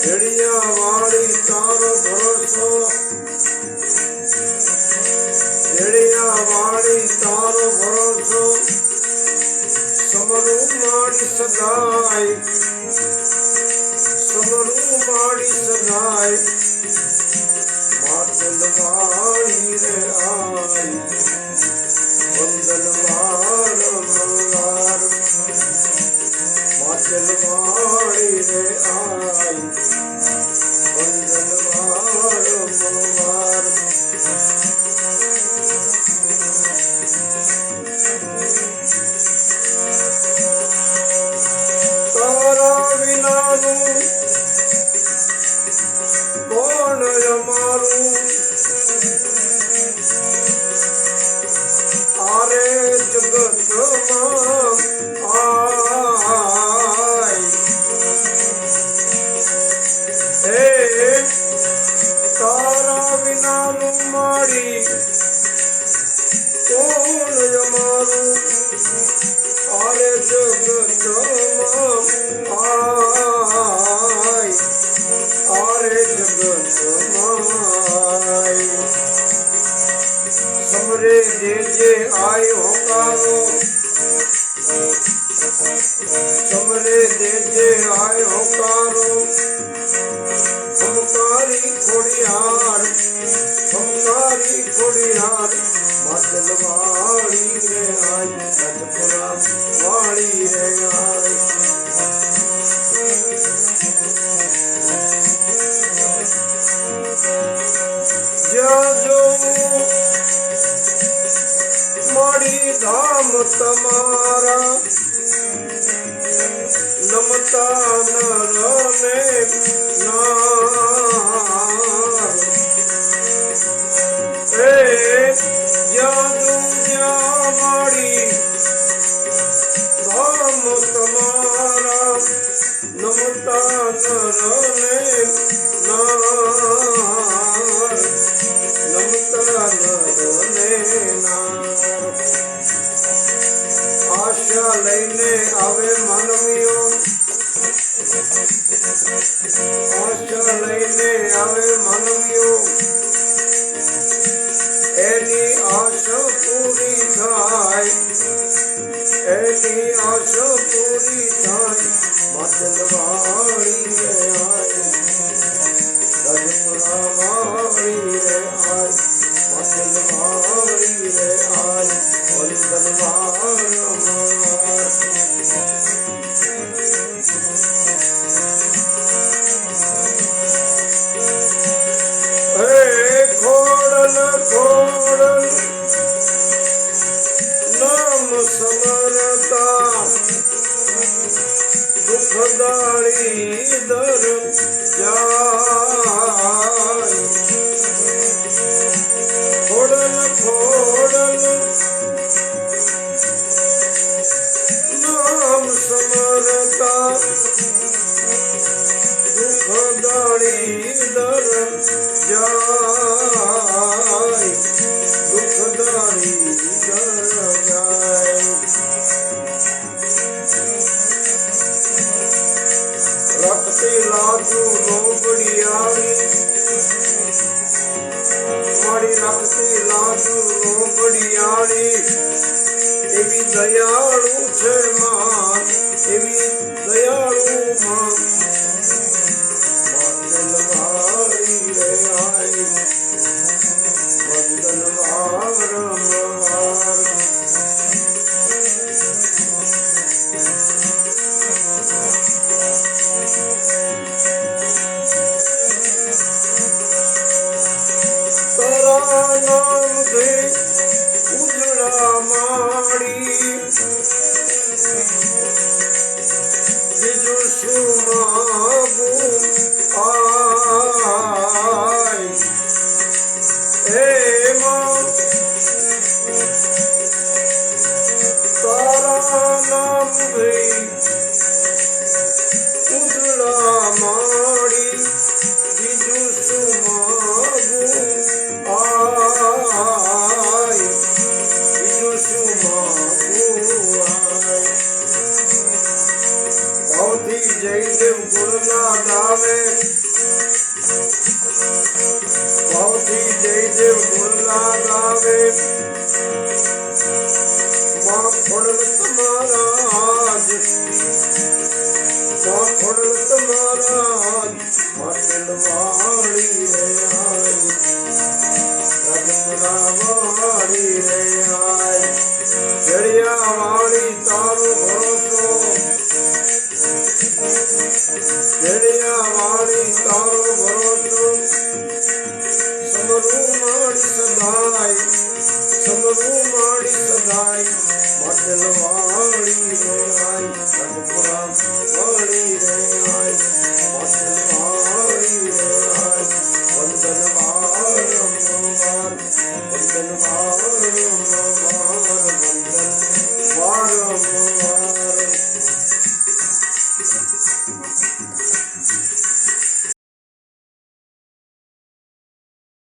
भेड़िया वाली तारो भरोसो भेड़िया वाली तारो भरोसो समरू माड़ी सगाई समरू माड़ी सगाई मातल वाली रे आई बंदन वार मवार मातल वाली रे आई बंदन वार मवार तारा विनानु कोण अमारू आरे जगत आई हे तारा विनानु मारी कोण अमारू आरे जगत आई आरे जगत माई समरे जे जे आयो होकारो समरे जे जे आयो होकारो हमकारी खोड़ियार मातल वाली रे आई रजपुरा वाली रे आई जो माड़ी धाम तमारा नमता नर ने नार जादू जा माड़ी धाम तमारा नमता नर ने नार नमता नर ने नार आशा लईने आवे मानवीओ आशा लईने आवे मानवीओ एनी आशा पूरी थाय एनी आशा पूरी थाय मातल वाली रे आई रजपुरा वाली रे आई मातल वाली रे आई बंदन वार मवार खोड़ल खोड़ल नाम समरता दुखदारी दर जाय खोड़ल खोड़ल नाम समरता दुखदारी दर जाय दुखदारी दर जाय रखते लाजू लोबड़ियाड़ी माड़ी रखते लाजू लोबड़ियाड़ी एवी दयालु छे मां एवी दयालु मां मातल वाली रे आई बंदन वार मवार तारा नाम दे उजड़ा माड़ी ભાવથી જયદેવ ગુણના ગાવે ભાવથી જયદેવ ગુણના ગાવે માં ખોડલ તમારા જ માં ખોડલ તમારા જ માટલવાળી રે આઈ રાજમરાવાળી રે આઈ જડિયાવાળી તારો ભરોસો જડિયાવાળી તારો ભરોસો સમરું માડી સદાય માટલવાળી